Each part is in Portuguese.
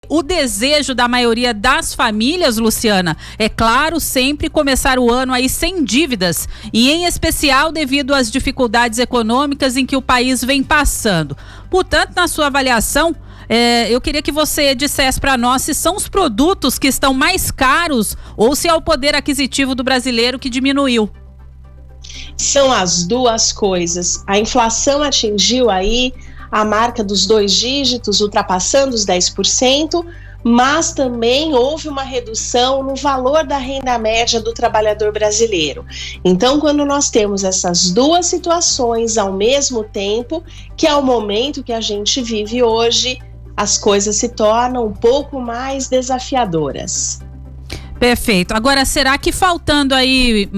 O desejo da maioria das famílias, Luciana, é claro, sempre começar o ano aí sem dívidas e em especial devido às dificuldades econômicas em que o país vem passando. Portanto, na sua avaliação, eu queria que você dissesse para nós se são os produtos que estão mais caros ou se é o poder aquisitivo do brasileiro que diminuiu. São as duas coisas. A inflação atingiu aí a marca dos 2 dígitos, ultrapassando os 10%, mas também houve uma redução no valor da renda média do trabalhador brasileiro. Então, quando nós temos essas duas situações ao mesmo tempo, que é o momento que a gente vive hoje, as coisas se tornam um pouco mais desafiadoras. Perfeito. Agora, será que faltando aí,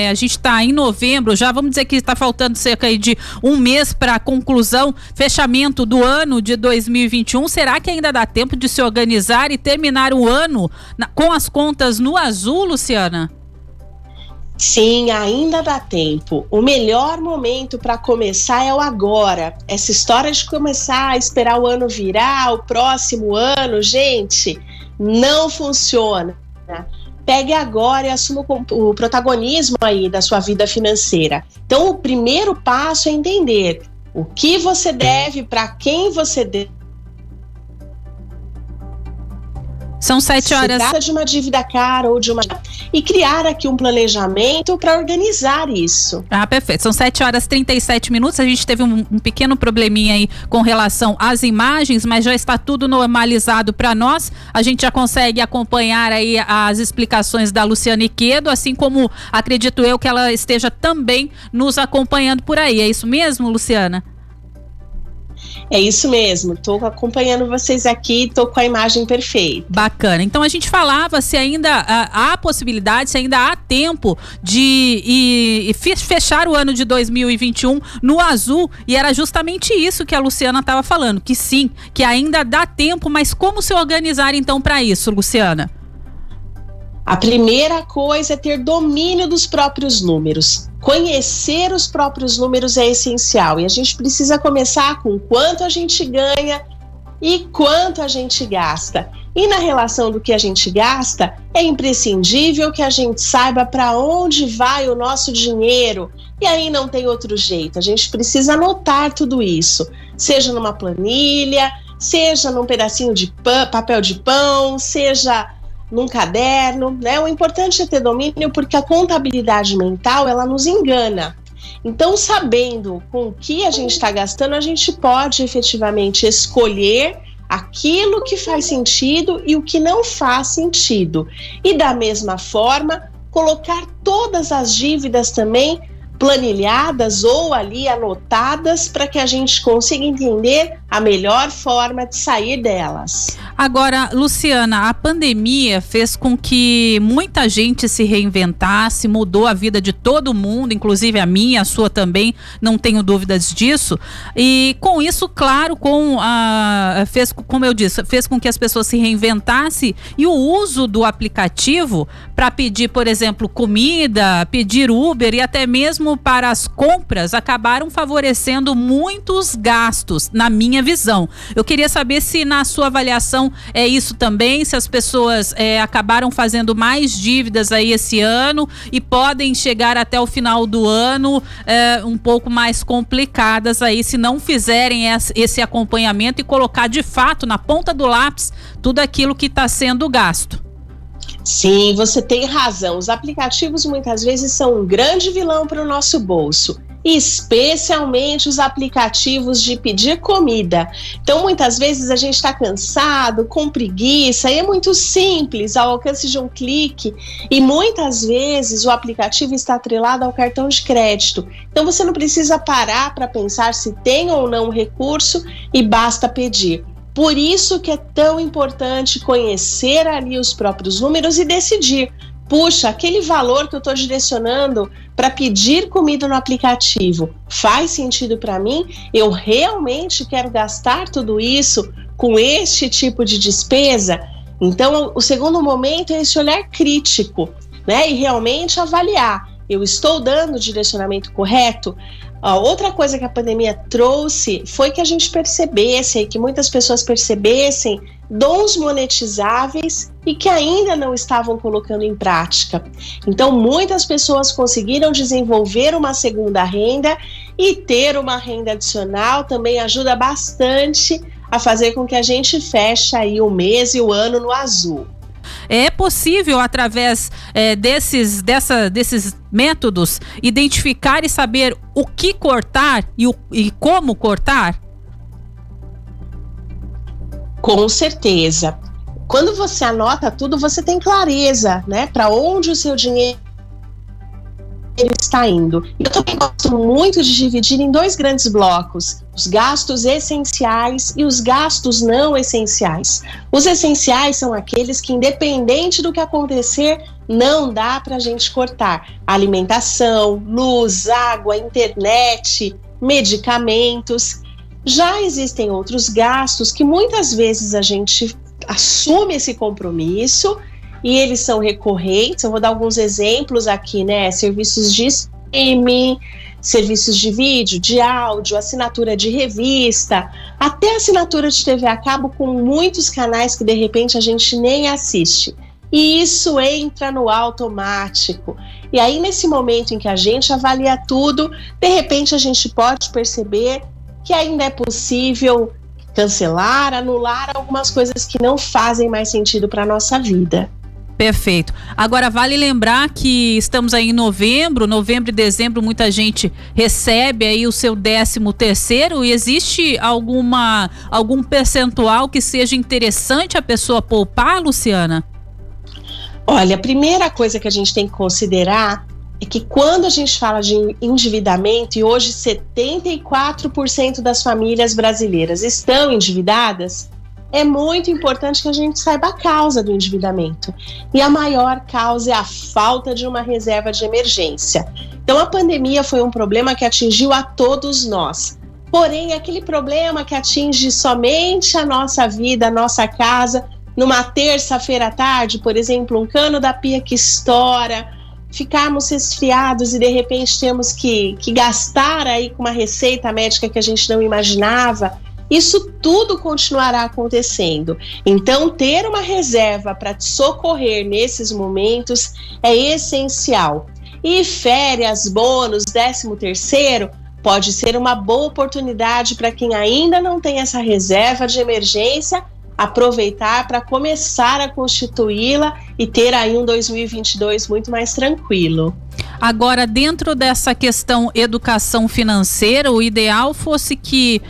a gente está em novembro, já vamos dizer que está faltando cerca aí de um mês para a conclusão, fechamento do ano de 2021, será que ainda dá tempo de se organizar e terminar o ano com as contas no azul, Luciana? Sim, ainda dá tempo. O melhor momento para começar é o agora. Essa história de começar a esperar o ano virar, o próximo ano, gente, não funciona. Pegue agora e assuma o protagonismo aí da sua vida financeira. Então, o primeiro passo é entender o que você deve, para quem você deve. São 7 horas. Se trata de uma dívida cara ou de uma... E criar aqui um planejamento para organizar isso. Perfeito. São 7 horas e 37 minutos. A gente teve um pequeno probleminha aí com relação às imagens, mas já está tudo normalizado para nós. A gente já consegue acompanhar aí as explicações da Luciana Iquedo, assim como acredito eu que ela esteja também nos acompanhando por aí. É isso mesmo, Luciana? É isso mesmo, estou acompanhando vocês aqui, estou com a imagem perfeita. Bacana, então a gente falava se ainda há possibilidade, se ainda há tempo de fechar o ano de 2021 no azul, e era justamente isso que a Luciana estava falando, que sim, que ainda dá tempo, mas como se organizar então para isso, Luciana? A primeira coisa é ter domínio dos próprios números. Conhecer os próprios números é essencial e a gente precisa começar com quanto a gente ganha e quanto a gente gasta. E na relação do que a gente gasta, é imprescindível que a gente saiba para onde vai o nosso dinheiro. E aí não tem outro jeito, a gente precisa anotar tudo isso, seja numa planilha, seja num pedacinho de papel de pão, seja num caderno, né? O importante é ter domínio, porque a contabilidade mental, ela nos engana. Então, sabendo com o que a gente está gastando, a gente pode efetivamente escolher aquilo que faz sentido e o que não faz sentido. E da mesma forma, colocar todas as dívidas também planilhadas ou ali anotadas para que a gente consiga entender a melhor forma de sair delas. Agora, Luciana, a pandemia fez com que muita gente se reinventasse, mudou a vida de todo mundo, inclusive a minha, a sua também, não tenho dúvidas disso. E com isso, claro, fez, como eu disse, fez com que as pessoas se reinventassem, e o uso do aplicativo para pedir, por exemplo, comida, pedir Uber e até mesmo para as compras acabaram favorecendo muitos gastos, na minha visão. Eu queria saber se na sua avaliação é isso também, se as pessoas acabaram fazendo mais dívidas aí esse ano e podem chegar até o final do ano um pouco mais complicadas aí, se não fizerem esse acompanhamento e colocar de fato na ponta do lápis tudo aquilo que está sendo gasto. Sim, você tem razão. Os aplicativos muitas vezes são um grande vilão para o nosso bolso, especialmente os aplicativos de pedir comida. Então, muitas vezes a gente está cansado, com preguiça, e é muito simples, ao alcance de um clique, e muitas vezes o aplicativo está atrelado ao cartão de crédito. Então, você não precisa parar para pensar se tem ou não recurso e basta pedir. Por isso que é tão importante conhecer ali os próprios números e decidir, puxa, aquele valor que eu estou direcionando para pedir comida no aplicativo faz sentido para mim? Eu realmente quero gastar tudo isso com este tipo de despesa? Então, o segundo momento é esse olhar crítico, né? E realmente avaliar, eu estou dando o direcionamento correto? Outra coisa que a pandemia trouxe foi que a gente percebesse, que muitas pessoas percebessem dons monetizáveis e que ainda não estavam colocando em prática. Então, muitas pessoas conseguiram desenvolver uma segunda renda, e ter uma renda adicional também ajuda bastante a fazer com que a gente feche aí o mês e o ano no azul. É possível, através desses métodos, identificar e saber o que cortar e como cortar? Com certeza. Quando você anota tudo, você tem clareza, né, para onde o seu dinheiro está indo. Eu também gosto muito de dividir em 2 grandes blocos: os gastos essenciais e os gastos não essenciais. Os essenciais são aqueles que, independente do que acontecer, não dá para a gente cortar: alimentação, luz, água, internet, medicamentos. Já existem outros gastos que muitas vezes a gente assume esse compromisso e eles são recorrentes. Eu vou dar alguns exemplos aqui, né? Serviços de streaming, serviços de vídeo, de áudio, assinatura de revista, até assinatura de TV a cabo, com muitos canais que de repente a gente nem assiste. E isso entra no automático. E aí, nesse momento em que a gente avalia tudo, de repente a gente pode perceber que ainda é possível cancelar, anular algumas coisas que não fazem mais sentido para a nossa vida. Perfeito. Agora, vale lembrar que estamos aí em novembro e dezembro, muita gente recebe aí o seu 13º, e existe algum percentual que seja interessante a pessoa poupar, Luciana? Olha, a primeira coisa que a gente tem que considerar é que quando a gente fala de endividamento, e hoje 74% das famílias brasileiras estão endividadas, é muito importante que a gente saiba a causa do endividamento. E a maior causa é a falta de uma reserva de emergência. Então, a pandemia foi um problema que atingiu a todos nós. Porém, aquele problema que atinge somente a nossa vida, a nossa casa, numa terça-feira à tarde, por exemplo, um cano da pia que estoura, ficarmos resfriados e de repente temos que gastar aí com uma receita médica que a gente não imaginava, isso tudo continuará acontecendo. Então, ter uma reserva para te socorrer nesses momentos é essencial. E férias, bônus, 13º, pode ser uma boa oportunidade para quem ainda não tem essa reserva de emergência, aproveitar para começar a constituí-la e ter aí um 2022 muito mais tranquilo. Agora, dentro dessa questão educação financeira, o ideal fosse que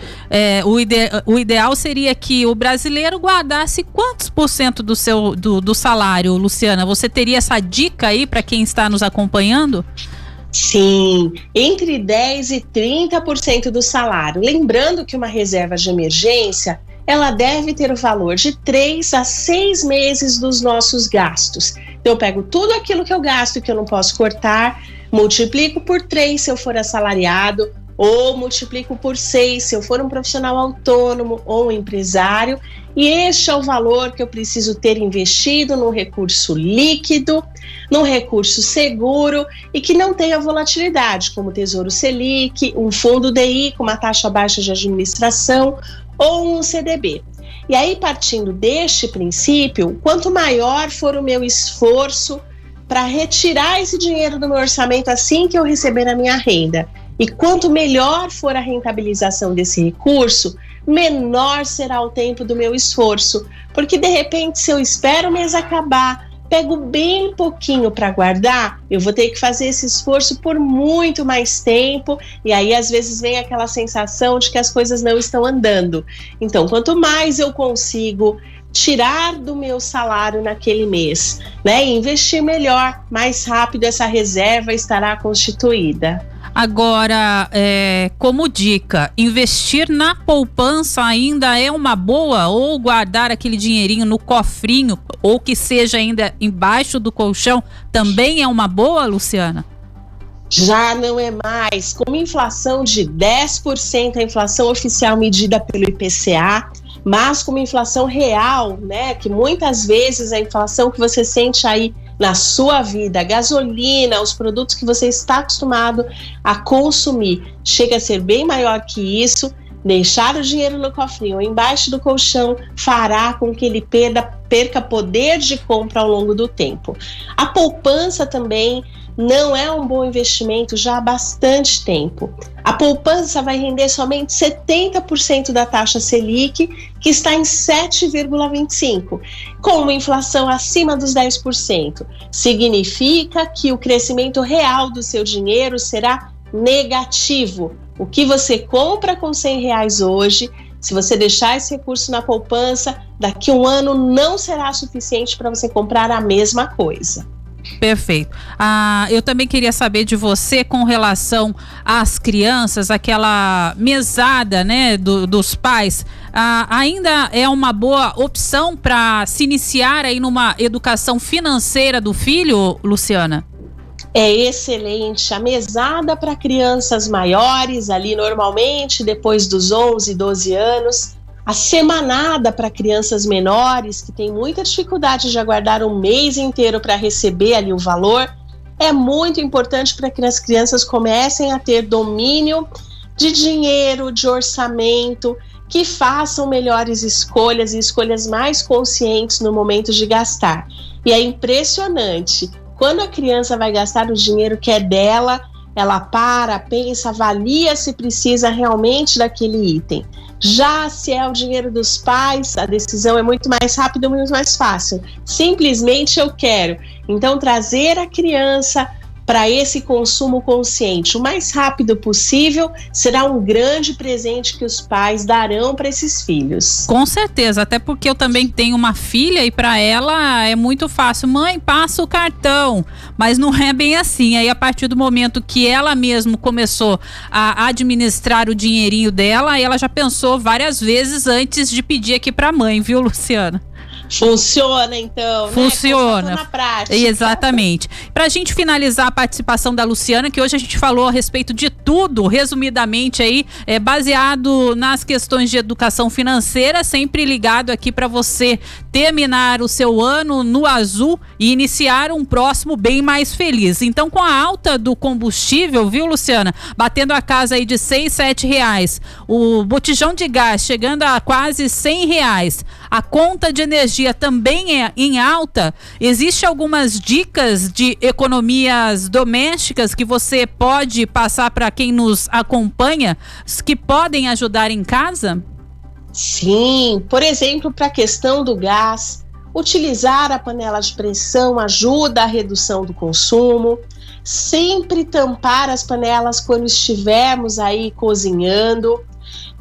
o ideal seria que o brasileiro guardasse quantos % do salário, Luciana? Você teria essa dica aí para quem está nos acompanhando? Sim, entre 10% e 30% do salário. Lembrando que uma reserva de emergência, ela deve ter o valor de 3 a 6 meses dos nossos gastos. Então, eu pego tudo aquilo que eu gasto e que eu não posso cortar, multiplico por 3 se eu for assalariado, ou multiplico por 6 se eu for um profissional autônomo ou um empresário, e este é o valor que eu preciso ter investido num recurso líquido, num recurso seguro e que não tenha volatilidade, como o Tesouro Selic, um fundo DI com uma taxa baixa de administração, ou um CDB. E aí, partindo deste princípio, quanto maior for o meu esforço para retirar esse dinheiro do meu orçamento assim que eu receber a minha renda, e quanto melhor for a rentabilização desse recurso, menor será o tempo do meu esforço. Porque, de repente, se eu espero o mês acabar, pego bem pouquinho para guardar, eu vou ter que fazer esse esforço por muito mais tempo, e aí às vezes vem aquela sensação de que as coisas não estão andando. Então, quanto mais eu consigo tirar do meu salário naquele mês, né, e investir melhor, mais rápido essa reserva estará constituída. Agora, como dica, investir na poupança ainda é uma boa, ou guardar aquele dinheirinho no cofrinho, ou que seja ainda embaixo do colchão, também é uma boa, Luciana? Já não é mais. Com uma inflação de 10%, a inflação oficial medida pelo IPCA, mas com uma inflação real, né, que muitas vezes a inflação que você sente aí na sua vida, a gasolina, os produtos que você está acostumado a consumir, chega a ser bem maior que isso. Deixar o dinheiro no cofrinho ou embaixo do colchão fará com que ele perca poder de compra ao longo do tempo. A poupança também não é um bom investimento já há bastante tempo. A poupança vai render somente 70% da taxa Selic, que está em 7,25%, com uma inflação acima dos 10%. Significa que o crescimento real do seu dinheiro será negativo. O que você compra com R$100 hoje, se você deixar esse recurso na poupança, daqui a um ano não será suficiente para você comprar a mesma coisa. Perfeito. Eu também queria saber de você com relação às crianças, aquela mesada, né, dos pais. Ainda é uma boa opção para se iniciar aí numa educação financeira do filho, Luciana? É excelente. A mesada para crianças maiores, ali normalmente depois dos 11, 12 anos. A semanada para crianças menores, que têm muita dificuldade de aguardar um mês inteiro para receber ali o valor, é muito importante para que as crianças comecem a ter domínio de dinheiro, de orçamento, que façam melhores escolhas e escolhas mais conscientes no momento de gastar. E é impressionante, quando a criança vai gastar o dinheiro que é dela, ela para, pensa, avalia se precisa realmente daquele item. Já se é o dinheiro dos pais, a decisão é muito mais rápida e muito mais fácil. Simplesmente eu quero. Então, trazer a criança para esse consumo consciente o mais rápido possível será um grande presente que os pais darão para esses filhos. Com certeza, até porque eu também tenho uma filha e para ela é muito fácil. Mãe, passa o cartão, mas não é bem assim. Aí a partir do momento que ela mesmo começou a administrar o dinheirinho dela, ela já pensou várias vezes antes de pedir aqui para a mãe, viu, Luciana? Funciona então, funciona, né? Na prática. Exatamente. Pra gente finalizar a participação da Luciana, que hoje a gente falou a respeito de tudo, resumidamente aí, baseado nas questões de educação financeira, sempre ligado aqui para você terminar o seu ano no azul e iniciar um próximo bem mais feliz. Então, com a alta do combustível, viu, Luciana, batendo a casa aí de R$6, R$7, o botijão de gás chegando a quase R$100, a conta de energia também é em alta. Existem algumas dicas de economias domésticas que você pode passar para quem nos acompanha, que podem ajudar em casa? Sim, por exemplo, para a questão do gás, utilizar a panela de pressão ajuda a redução do consumo. Sempre tampar as panelas quando estivermos aí cozinhando.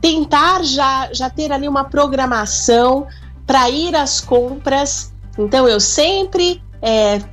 Tentar já ter ali uma programação para ir às compras. Então eu sempre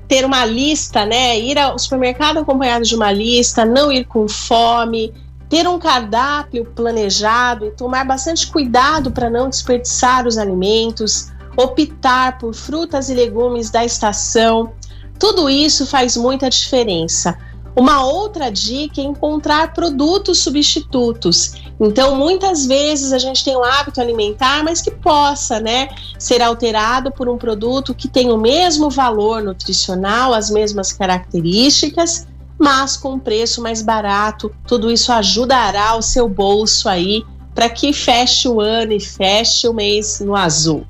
ter uma lista, né? Ir ao supermercado acompanhado de uma lista, não ir com fome, ter um cardápio planejado e tomar bastante cuidado para não desperdiçar os alimentos, optar por frutas e legumes da estação. Tudo isso faz muita diferença. Uma outra dica é encontrar produtos substitutos. Então, muitas vezes a gente tem um hábito alimentar, mas que possa, né, ser alterado por um produto que tem o mesmo valor nutricional, as mesmas características, mas com um preço mais barato. Tudo isso ajudará o seu bolso aí para que feche o ano e feche o mês no azul.